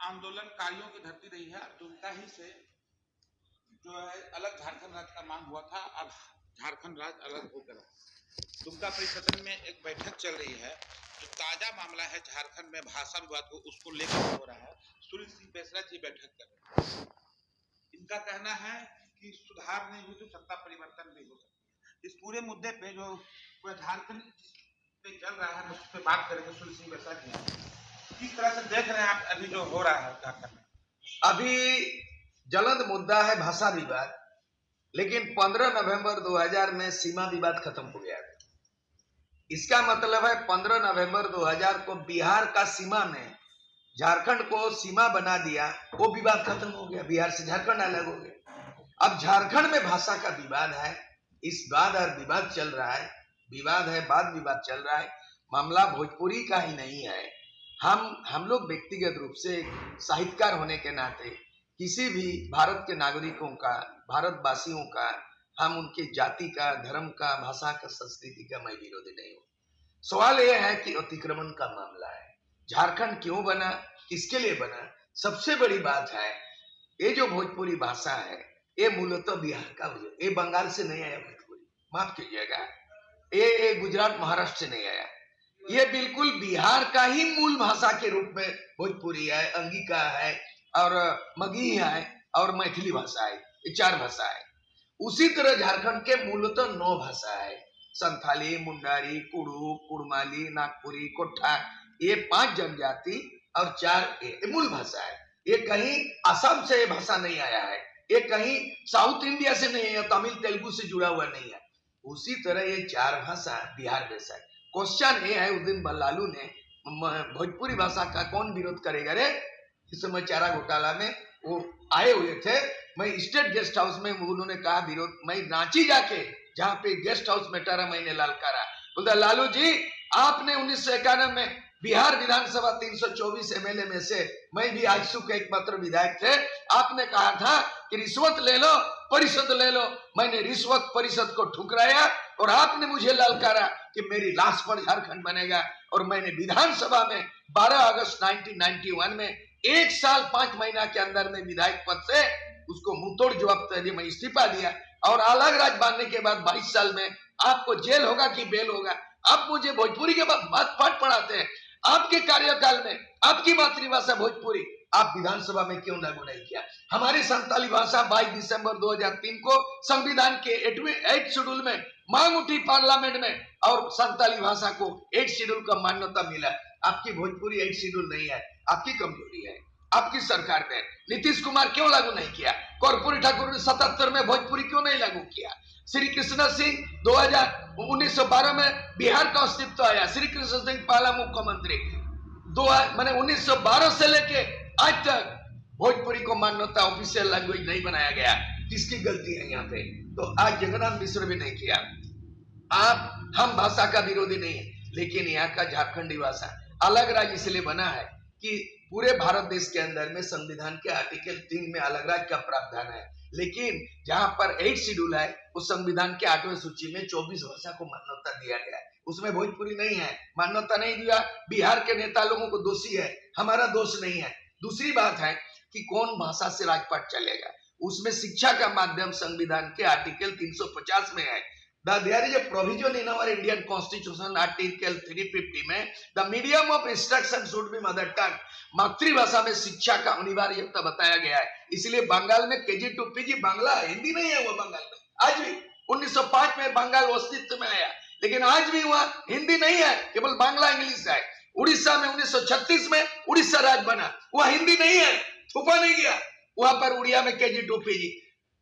आंदोलनकारियों की धरती रही है। दुमका ही से जो है अलग झारखंड राज्य का मांग हुआ था, अब झारखंड राज्य अलग हो गया। दुमका परिषद में एक बैठक चल रही है। जो ताजा मामला है झारखंड में भाषा विवाद को, उसको लेकर हो रहा है। सुनील सिंह बेसरा जी बैठक कर रहे हैं। इनका कहना है कि सुधार नहीं हुई तो सत्ता परिवर्तन नहीं हो सकता। इस पूरे मुद्दे पे जो पूरा झारखंड पे चल रहा है, उस पर बात करेंगे सुनील सिंह बेसरा जी। किस तरह से देख रहे हैं आप अभी जो हो रहा है झारखंड में? अभी ज्वलंत मुद्दा है भाषा विवाद, लेकिन 15 नवंबर 2000 में सीमा विवाद खत्म हो गया था। इसका मतलब है 15 नवंबर 2000 को बिहार का सीमा में झारखंड को सीमा बना दिया, वो विवाद खत्म हो गया, बिहार से झारखंड अलग हो गया। अब झारखंड में भाषा का विवाद है, इस वाद और विवाद चल रहा है, विवाद है वाद विवाद चल रहा है। मामला भोजपुरी का ही नहीं है। हम लोग व्यक्तिगत रूप से साहित्यकार होने के नाते किसी भी भारत के नागरिकों का, भारतवासियों का, हम उनके जाति का, धर्म का, भाषा का, संस्कृति का मैं विरोधी नहीं हूँ। सवाल यह है कि अतिक्रमण का मामला है। झारखंड क्यों बना, किसके लिए बना? सबसे बड़ी बात है, ये जो भोजपुरी भाषा है ये मूलतः बिहार का, ये बंगाल से नहीं आया भोजपुरी, माफ कीजिएगा, ये गुजरात महाराष्ट्र से नहीं आया। ये बिल्कुल बिहार का ही मूल भाषा के रूप में भोजपुरी है, अंगिका है और मगही है और मैथिली भाषा है, ये 4 भाषा है। उसी तरह झारखंड के मूलतः 9 भाषा है, संथाली, मुंडारी, कुड़ू, कुड़माली, नागपुरी, कोठा, ये 5 जनजाति और 4 ये मूल भाषा है। ये कहीं असम से भाषा नहीं आया है, ये कहीं साउथ इंडिया से नहीं है, तमिल तेलुगु से जुड़ा हुआ नहीं है। उसी तरह ये 4 भाषा बिहार में है। क्वेश्चन ये है, उस दिन लालू ने भोजपुरी भाषा का कौन विरोध करेगा रे, इस समय चारा घोटाला में वो आए हुए थे। मैं स्टेट गेस्ट हाउस में, उन्होंने कहा विरोध, मैं रांची जाके जहाँ पे गेस्ट हाउस में 18 महीने ललकारा, बोलता लालू जी आपने 1991 में बिहार विधानसभा 324 एमएलए में से मैं भी आजसू के एकमात्र विधायक थे, आपने कहा था कि रिश्वत ले लो, परिषद ले लो। मैंने रिश्वत परिषद को ठुकराया और आपने मुझे ललकारा कि मेरी लाश पर झारखंड बनेगा। और मैंने विधानसभा में 12 अगस्त 1991 में 1 साल 5 महीना के अंदर में विधायक पद से उसको मुंहतोड़ जवाब दिया, मैं इस्तीफा दिया। और अलग राज्य बांधने के बाद 22 साल में आपको जेल होगा कि बेल होगा। आप मुझे भोजपुरी के बाद पाठ पढ़ाते हैं। आपके कार्यकाल में आपकी मातृभाषा भोजपुरी आप विधानसभा में क्यों लागू नहीं किया? हमारी संताली भाषा 22 दिसंबर 2003 को संविधान के 8 शेड्यूल में मांग उठी पार्लियामेंट में और संताली भाषा को 8 शेड्यूल का मान्यता मिला। आपकी भोजपुरी 8 शेड्यूल नहीं है, आपकी कमजोरी है। आपकी सरकार ने नीतीश कुमार क्यों लागू नहीं किया? कर्पूरी ठाकुर ने 77 में भोजपुरी क्यों नहीं लागू किया? श्री कृष्ण सिंह 1912 में बिहार का अस्तित्व आया। श्री कृष्ण सिंह पहला मुख्यमंत्री, मैंने 1912 से लेके आज तक भोजपुरी को मान्यता ऑफिशियल लैंग्वेज नहीं बनाया गया। किसकी गलती है यहाँ पे? तो आज जगन्नाथ मिश्र भी नहीं किया। हम भाषा का विरोधी नहीं है, लेकिन यहाँ का झारखंडी भाषा अलग राज्य इसलिए बना है कि पूरे भारत देश के अंदर में संविधान के आर्टिकल 3 में अलग राज्य का प्रावधान है, लेकिन जहां पर 8 शेड्यूल है उस संविधान के 8वें सूची में 24 भाषा को मान्यता दिया गया है, उसमें भोजपुरी नहीं है, मान्यता नहीं दिया। बिहार के नेता लोगों को दोषी है, हमारा दोष नहीं है। दूसरी बात है कि कौन भाषा से राजपाट चलेगा, उसमें शिक्षा का माध्यम संविधान के आर्टिकल 350 में है। There is a provision in our Indian Constitution, Article 350 में the medium of instruction should be mother tongue, मातृभाषा में शिक्षा का अनिवार्यता बताया गया है। इसलिए बंगाल में KG to PG बांग्ला है, हिंदी नहीं है। वो बंगाल में आज भी 1905 में बंगाल अस्तित्व में आया, लेकिन आज भी वहाँ हिंदी नहीं है, केवल बांग्ला इंग्लिश है। उड़ीसा में 1936 में उड़ीसा राज्य बना, वहाँ हिंदी नहीं है, छुपा नहीं गया, वहां पर उड़िया में KG to PG।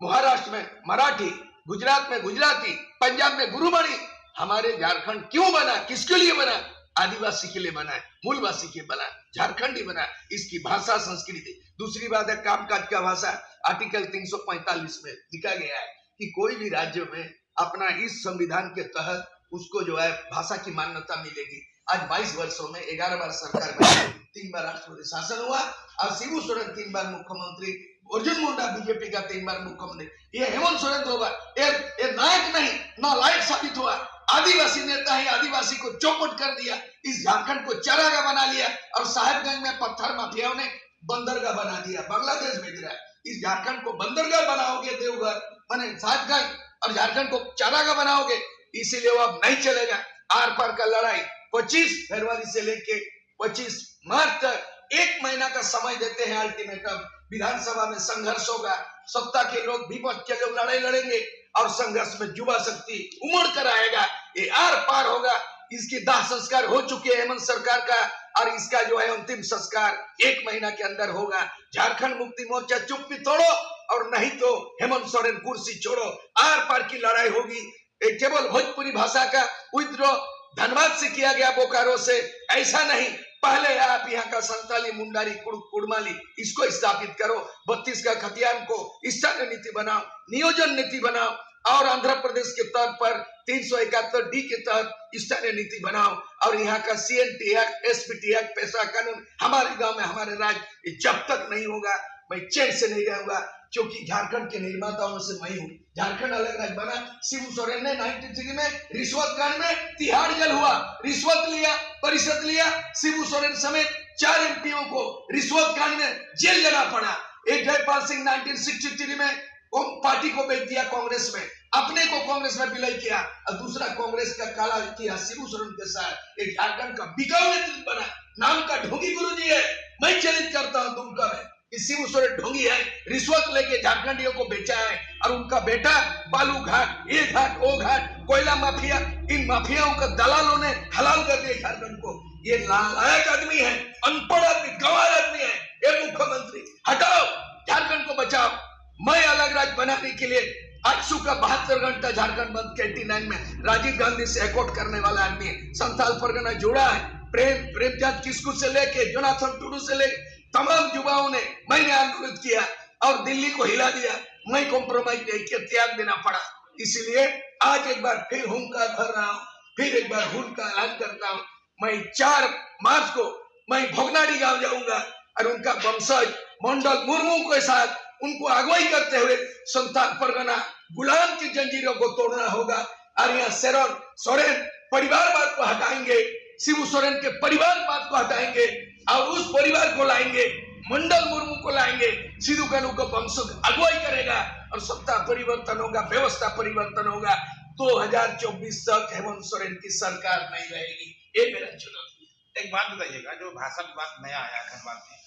महाराष्ट्र में मराठी, गुजरात में गुजराती, पंजाब में गुरुबाणी। हमारे झारखंड क्यों बना, किसके लिए बना? आदिवासी के लिए बना है, मूलवासी के बना, झारखंडी बना, इसकी भाषा संस्कृति। दूसरी बात है कामकाज का भाषा, आर्टिकल 345 में लिखा गया है कि कोई भी राज्य में अपना इस संविधान के तहत उसको जो है भाषा की मान्यता मिलेगी। आज 22 वर्षों में 11 बार सरकार बनी, 3 बार राष्ट्रपति शासन हुआ और शिबू सोरेन 3 बार मुख्यमंत्री, अर्जुन मुंडा बीजेपी का 3 बार मुख्यमंत्री, ये हेमंत सोरेन 2 बार। ये नायक नहीं नालायक साबित हुआ। आदिवासी नेता ही आदिवासी को चौपट कर दिया, इस झारखंड को चरागाह बना लिया और साहेबगंज में पत्थर माफियाओं ने बंदरगाह बना दिया, बांग्लादेश भेज रहा है। इस झारखंड को बंदरगाह बनाओगे देवघर माने सातगंज, और झारखंड को चारागाह बनाओगे, इसीलिए वो अब नहीं चलेगा। आर पार का लड़ाई 25 फरवरी से लेके 25 मार्च तक 1 महीना का समय देते हैं अल्टीमेटम। विधानसभा में संघर्ष होगा, सत्ता के लोग, विपक्ष के लोग लड़ाई लड़ेंगे और संघर्ष में युवा शक्ति उमड़ कर आएगा। ये आर पार होगा। इसकी दाह संस्कार हो चुके हैं हेमंत सरकार का, और इसका जो है अंतिम संस्कार 1 महीना के अंदर होगा। झारखंड मुक्ति मोर्चा चुप्पी तोड़ो, और नहीं तो हेमंत सोरेन कुर्सी छोड़ो। आर पार की लड़ाई होगी। केवल भोजपुरी भाषा का विद्रोह धनबाद से किया गया, बोकारो से, ऐसा नहीं। पहले आप यहाँ का संताली, मुंडारी, कुड़माली, इसको स्थापित करो। 32 का खतियान को स्थानीय नीति बनाओ, नियोजन नीति बनाओ, और आंध्र प्रदेश के तौर पर 371 डी के तहत स्थानीय नीति बनाओ। और यहाँ का CNT एक्ट, SPT एक्ट, पैसा कानून हमारे गांव में, हमारे राज्य, जब तक नहीं होगा मैं चैन से नहीं रहूंगा, क्योंकि झारखंड के निर्माताओं से मैं हूँ। झारखंड अलग राज्य बना। शिबू सोरेन ने 93 में रिश्वत कांड में तिहाड़ जेल हुआ, रिश्वत लिया, परिषद लिया। शिबू सोरेन समेत 4 MPओं को रिश्वत कांड में जेल जाना पड़ा। एक जयपाल सिंह 1963 में पार्टी को बेच दिया कांग्रेस में, अपने को कांग्रेस में विलय किया, और दूसरा कांग्रेस का काला किया शिबू सोरेन के साथ। एक झारखंड का बिकाऊ नेतृत्व बना। नाम का ढोंगी गुरुजी है, मैं चलित करता हूँ दुमका में। शिबू सोरेन ढोंगी है, रिश्वत लेके झारखंडियों को बेचा है, और उनका बेटा बालू घाट, ये घाट, वो घाट, कोयला माफिया, इन माफियाओं का दलालों ने हलाल कर दिया झारखंड को। ये नालायक आदमी है, अनपढ़ आदमी, गंवार आदमी है। ये मुख्यमंत्री हटाओ, झारखंड को बचाओ। मैं अलग राज्य बनाने के लिए आजसू का 72 घंटा झारखंड बंद के 89 में राजीव गांधी से एकॉर्ड करने वाला आदमी है। संथाल परगना जुड़ा है। प्रेमचंद किस्कू से लेके जोनाथन टुडू से लेके तमाम युवाओं ने, मैंने आंदोलन किया और दिल्ली को हिला दिया। मैं कॉम्प्रोमाइज नहीं किया, त्याग देना पड़ा। इसलिए आज एक बार फिर हुंकार भर रहा हूं, फिर एक बार हुन का ऐलान करता हूं। मैं 4 मार्च को मैं भोगनाडी गांव जाऊंगा, और उनका वंशज मंडल मुर्मू के साथ उनको अगुवाई करते हुए संथाल परगना गुलाम की जंजीरों को तोड़ना होगा। और यहाँ सोरेन परिवारवाद को हटाएंगे, शिबू सोरेन के परिवारवाद को हटाएंगे, और उस परिवार को लाएंगे, मंडल मुर्मू को लाएंगे। सिद्धू कानू का वंश अगुवाई करेगा, और सत्ता परिवर्तन होगा, व्यवस्था परिवर्तन होगा। 2024 तक हेमंत सोरेन की सरकार नहीं रहेगी। ये मेरा चुनौती। एक बात बताइएगा, जो भाषा विवाद नया आया धनबाद में,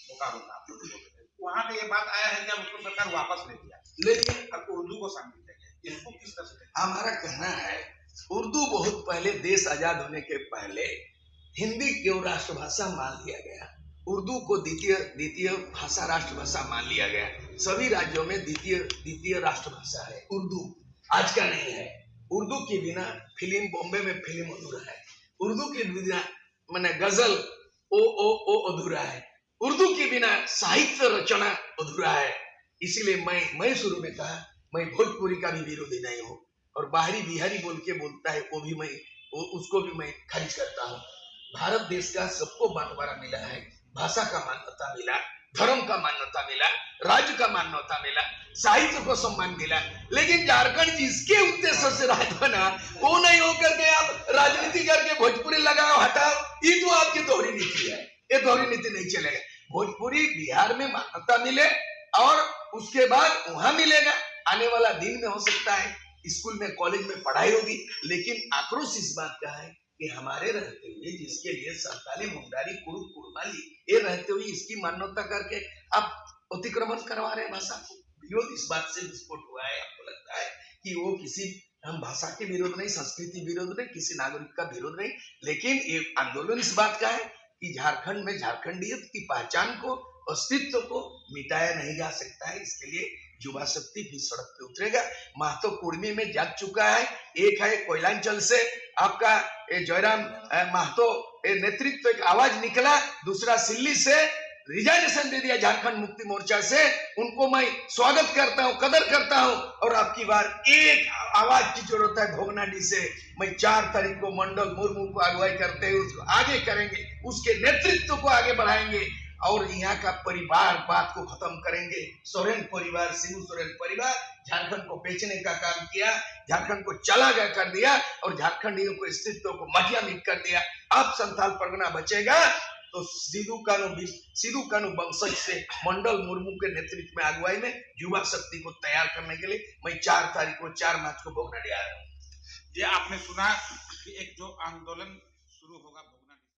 बोकारो का, वहां पे ये बात आया है कि अब उसको सरकार वापस ले लिया, लेकिन अब उर्दू को शामिल किया गया। इसको किस तरह से? हमारा कहना है, उर्दू बहुत पहले, देश आजाद होने के पहले हिंदी को राष्ट्रभाषा मान लिया गया। उर्दू को द्वितीय भाषा, राष्ट्रभाषा मान लिया गया। सभी राज्यों में द्वितीय राष्ट्रभाषा है उर्दू, आज का नहीं है। उर्दू के बिना फिल्म, बॉम्बे में फिल्म अधूरा है। उर्दू के बिना माने गजल ओ अधूरा है। उर्दू के बिना साहित्य रचना अधूरा है। इसीलिए मैं शुरू में कहा, मैं भोजपुरी का भी विरोधी नहीं हूँ, और बाहरी बिहारी बोल के बोलता है वो भी उसको भी मैं खारिज करता हूँ। भारत देश का सबको बंटवारा मिला है, भाषा का मान्यता मिला, धर्म का मान्यता मिला, राज्य का मान्यता मिला, साहित्य को सम्मान मिला। लेकिन झारखंड जिसके उद्देश्य से राज्य बना, वो नहीं होकर के आप राजनीति करके भोजपुरी लगाओ, हटाओ, ये तो आपकी दोहरी नीति है। ये दोहरी नीति नहीं चलेगा। भोजपुरी बिहार में मान्यता मिले, और उसके बाद वहां मिलेगा। आने वाला दिन में हो सकता है स्कूल में, कॉलेज में पढ़ाई होगी। लेकिन आक्रोश इस बात का है कि हमारे रहते हुए, जिसके लिए संताली, मुंडारी, कुड़माली, ये रहते हुए इसकी मान्यता करके आप अतिक्रमण करवा रहे हैं भाषा को। विरोध इस बात से विस्फोट हुआ है। आपको लगता है कि वो किसी, हम भाषा के विरोध नहीं, संस्कृति विरोध नहीं, किसी नागरिक का विरोध नहीं, लेकिन ये आंदोलन इस बात का है कि झारखंड में झारखंडियत की पहचान को, अस्तित्व को मिटाया नहीं जा सकता है। इसके लिए युवा शक्ति भी सड़क पे उतरेगा। महतो कुर्मी में जाग चुका है। एक है कोयलांचल से आपका जयराम महतो नेतृत्व एक आवाज निकला, दूसरा सिल्ली से रिजाइनेशन दे दिया झारखंड मुक्ति मोर्चा से। उनको मैं स्वागत करता हूं, कदर करता हूं, और आपकी बार एक आवाज की जरूरत है भोगनाडी से। मैं 4 तारीख को मंडल मुर्मू को अगुवाई करते हुए उसको आगे करेंगे, उसके नेतृत्व को आगे बढ़ाएंगे, और यहाँ का परिवार बात को खत्म करेंगे। सोरेन परिवार, शिबू सोरेन परिवार झारखंड को बेचने का काम किया, झारखंड को चला गया कर दिया, और झारखंडियों को अस्तित्व को मटिया मिट कर दिया। अब संथाल परगना बचेगा तो सिद्धू कानू वंशज से मंडल मुर्मू के नेतृत्व में अगुवाई में युवा शक्ति को तैयार करने के लिए मैं 4 मार्च को भोगनाडीह आ रहा हूँ। ये आपने सुना कि एक जो आंदोलन शुरू होगा